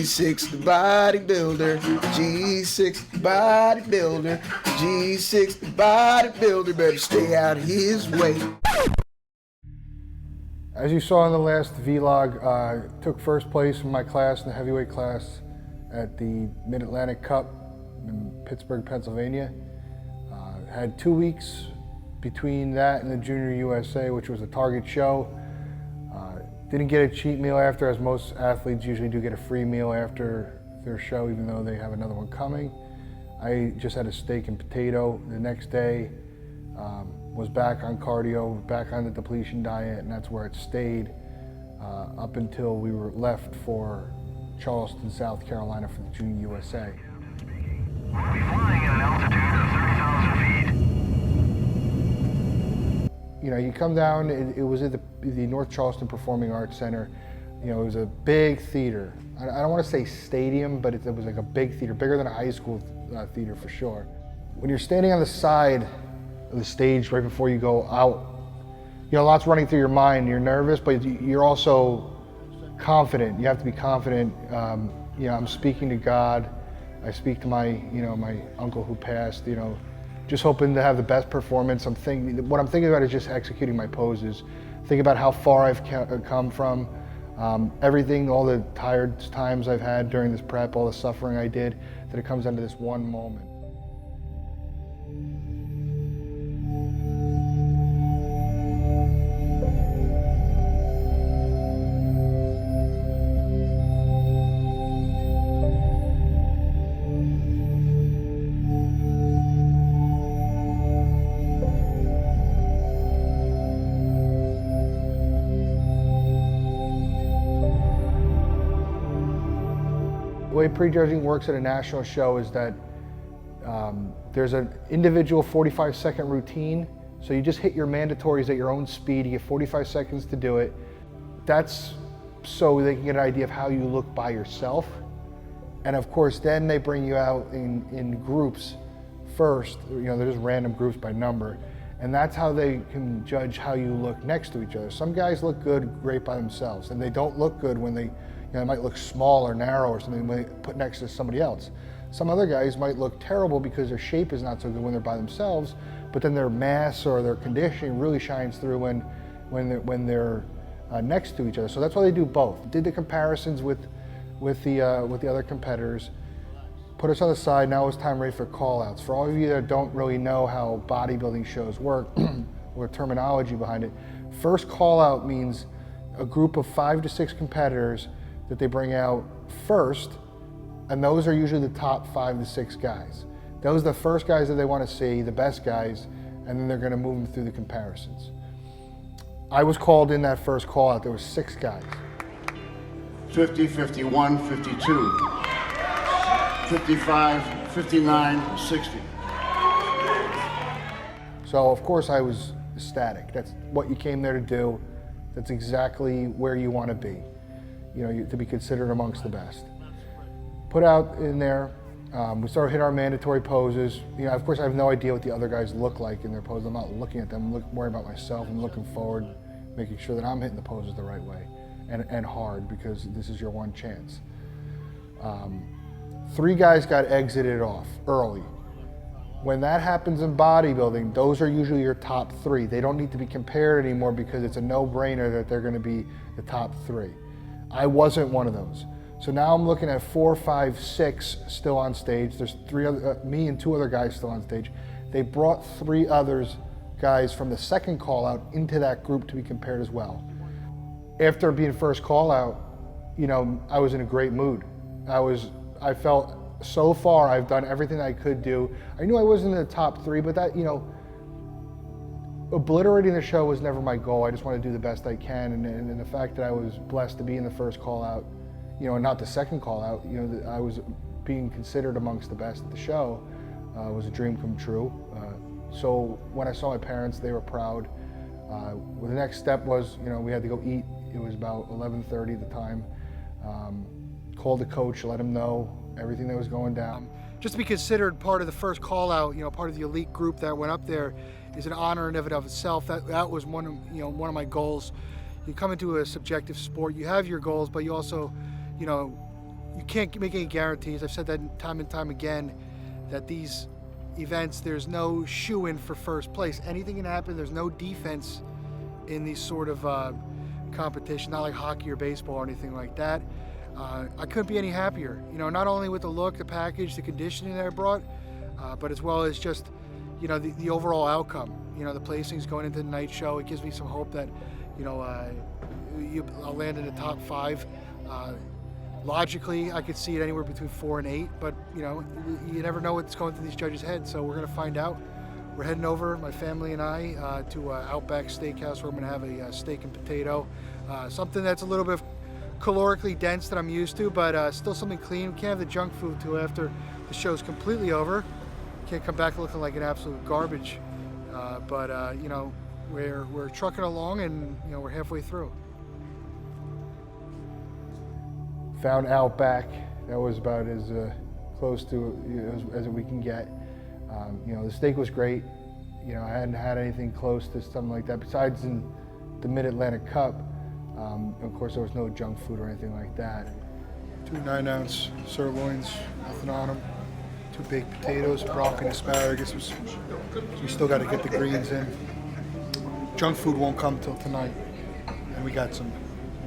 G6 the bodybuilder, G6 the bodybuilder, G6 the bodybuilder, better stay out his way. As you saw in the last vlog, took first place in my class, in the heavyweight class, at the Mid-Atlantic Cup in Pittsburgh, Pennsylvania. Had 2 weeks between that and the Junior USA, which was a target show. Didn't get a cheat meal after, as most athletes usually do get a free meal after their show, even though they have another one coming. I just had a steak and potato. The next day, was back on cardio, back on the depletion diet, and that's where it stayed up until we were left for Charleston, South Carolina for the Junior USA. We'll be flying at an altitude of 30,000 feet. You know, you come down, it was at the North Charleston Performing Arts Center. You know, it was a big theater. I don't want to say stadium, but it was like a big theater, bigger than a high school theater for sure. When you're standing on the side of the stage right before you go out, you know, lots running through your mind. You're nervous, but you're also confident. You have to be confident. You know, I'm speaking to God. I speak to my uncle who passed, you know, just hoping to have the best performance. What I'm thinking about is just executing my poses. Think about how far I've come from, everything, all the tired times I've had during this prep, all the suffering I did, that it comes down to this one moment. The way prejudging works at a national show is that there's an individual 45-second routine. So you just hit your mandatories at your own speed. You get 45 seconds to do it. That's so they can get an idea of how you look by yourself. And of course, then they bring you out in groups first. You know, they're just random groups by number. And that's how they can judge how you look next to each other. Some guys look good, great by themselves, and they don't look good when they might look small or narrow or something when they put next to somebody else. Some other guys might look terrible because their shape is not so good when they're by themselves, but then their mass or their conditioning really shines through when they're next to each other. So that's why they do both. Did the comparisons with the other competitors, put us on the side. Now it's time ready for call-outs. For all of you that don't really know how bodybuilding shows work or terminology behind it, first call-out means a group of 5 to 6 competitors that they bring out first, and those are usually the top 5 to 6 guys. Those are the first guys that they want to see, the best guys, and then they're going to move them through the comparisons. I was called in that first call out. There were 6 guys. 50, 51, 52, 55, 59, 60. So of course I was ecstatic. That's what you came there to do. That's exactly where you want to be. You know, to be considered amongst the best. Put out in there, we started hitting our mandatory poses. You know, of course I have no idea what the other guys look like in their poses. I'm not looking at them, I'm worrying about myself. I'm looking forward, making sure that I'm hitting the poses the right way and hard, because this is your one chance. 3 guys got exited off early. When that happens in bodybuilding, those are usually your top 3. They don't need to be compared anymore because it's a no-brainer that they're going to be the top 3. I wasn't one of those. So now I'm looking at 4, 5, 6 still on stage. There's 3 other, me and 2 other guys still on stage. They brought 3 others guys from the second call out into that group to be compared as well. After being first call out, you know, I was in a great mood. I felt so far I've done everything I could do. I knew I wasn't in the top 3, but that, you know, obliterating the show was never my goal. I just want to do the best I can, and the fact that I was blessed to be in the first call out, you know, and not the second call out, you know, that I was being considered amongst the best at the show was a dream come true. So when I saw my parents, they were proud. Well, the next step was, you know, we had to go eat. It was about 11:30 at the time. Called the coach, let him know everything that was going down. Just to be considered part of the first call out, you know, part of the elite group that went up there is an honor in and of itself. That was one of my goals. You come into a subjective sport, you have your goals, but you also, you know, you can't make any guarantees. I've said that time and time again, that these events, there's no shoe-in for first place. Anything can happen. There's no defense in these sort of competition, not like hockey or baseball or anything like that. I couldn't be any happier. You know, not only with the look, the package, the conditioning that I brought, but as well as just, you know, the overall outcome. You know, the placings going into the night show, it gives me some hope that, you know, I'll land in the top 5. Logically, I could see it anywhere between 4 and 8, but you know, you never know what's going through these judges' heads, so we're going to find out. We're heading over, my family and I, to Outback Steakhouse, where I'm going to have a steak and potato, something that's a little bit calorically dense that I'm used to, but still something clean. We can't have the junk food till after the show's completely over. Can't come back looking like an absolute garbage, but you know, we're trucking along, and you know, we're halfway through. Found Outback. That was about as close to, you know, as we can get. You know, the steak was great. You know, I hadn't had anything close to something like that besides in the Mid-Atlantic Cup. Of course, there was no junk food or anything like that. 2 9-ounce sirloins, nothing on them. 2 baked potatoes, broccoli and asparagus. We still got to get the greens in. Junk food won't come till tonight. And we got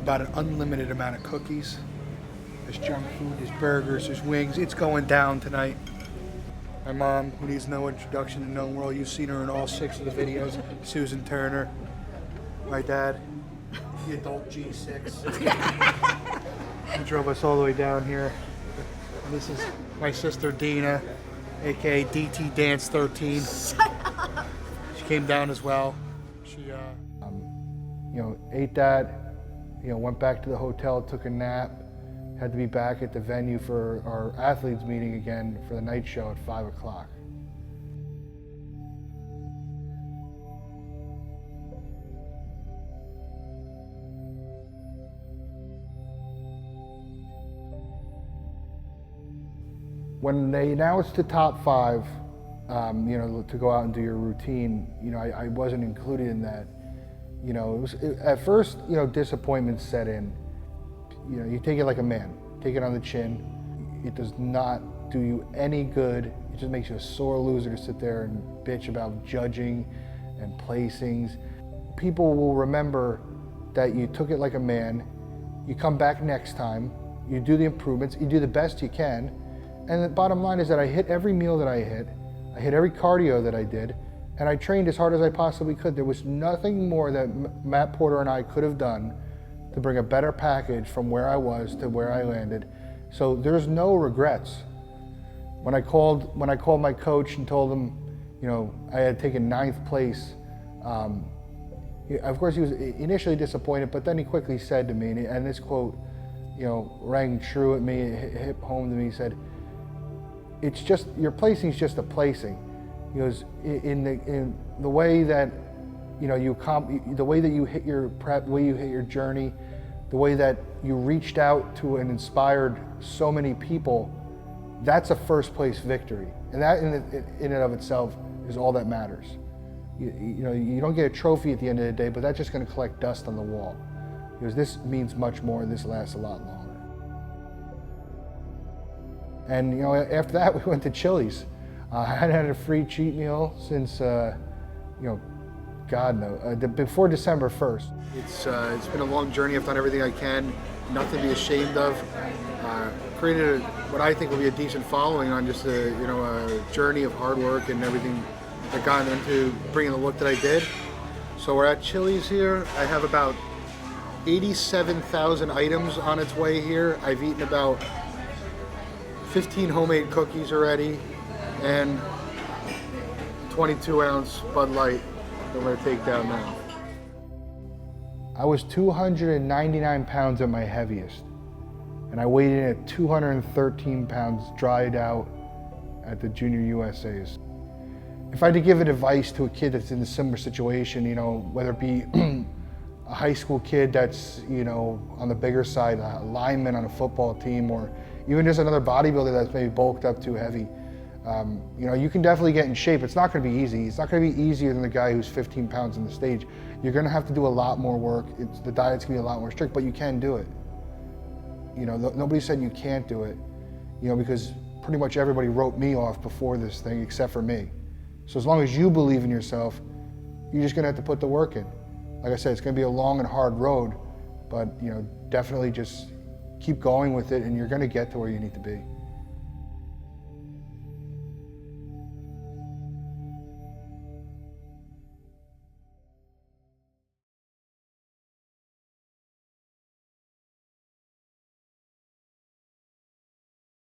about an unlimited amount of cookies. There's junk food, there's burgers, there's wings. It's going down tonight. My mom, who needs no introduction to the known world, you've seen her in all 6 of the videos. Susan Turner. My dad, the adult G6. He drove us all the way down here. And this is my sister Dina, aka DT Dance 13. She came down as well. She, you know, ate that. You know, went back to the hotel, took a nap. Had to be back at the venue for our athletes meeting again for the night show at 5 o'clock. When they announced the top 5, you know, to go out and do your routine, you know, I wasn't included in that. You know, at first, you know, disappointment set in. You know, you take it like a man, take it on the chin. It does not do you any good. It just makes you a sore loser to sit there and bitch about judging and placings. People will remember that you took it like a man, you come back next time, you do the improvements, you do the best you can, and the bottom line is that I hit every meal that I hit every cardio that I did, and I trained as hard as I possibly could. There was nothing more that Matt Porter and I could have done to bring a better package from where I was to where I landed. So there's no regrets. When I called my coach and told him, you know, I had taken 9th place, of course he was initially disappointed, but then he quickly said to me, and this quote, you know, rang true at me, it hit home to me. He said, "It's just, your placing is just a placing." He goes, in the way that, you know, the way that you hit your prep, the way you hit your journey, the way that you reached out to and inspired so many people, that's a first place victory. And that in and of itself is all that matters. You know, you don't get a trophy at the end of the day, but that's just going to collect dust on the wall. Because this means much more, and this lasts a lot longer. And you know, after that we went to Chili's. I hadn't had a free cheat meal since, you know, God no, before December 1st. It's been a long journey. I've done everything I can, nothing to be ashamed of. Created what I think will be a decent following on just a, you know, a journey of hard work and everything that got into bringing the look that I did. So we're at Chili's here. I have about 87,000 items on its way here. I've eaten about 15 homemade cookies already and 22-ounce Bud Light that I'm gonna take down now. I was 299 pounds at my heaviest, and I weighed in at 213 pounds dried out at the Junior USA's. If I had to give advice to a kid that's in a similar situation, you know, whether it be a high school kid that's, you know, on the bigger side, a lineman on a football team, or even just another bodybuilder that's maybe bulked up too heavy, you know, you can definitely get in shape. It's not going to be easy. It's not going to be easier than the guy who's 15 pounds on the stage. You're going to have to do a lot more work. The diet's going to be a lot more strict, but you can do it. You know, nobody said you can't do it, you know, because pretty much everybody wrote me off before this thing except for me. So as long as you believe in yourself, you're just gonna have to put the work in. Like I said, it's gonna be a long and hard road, but you know, definitely just keep going with it and you're gonna get to where you need to be.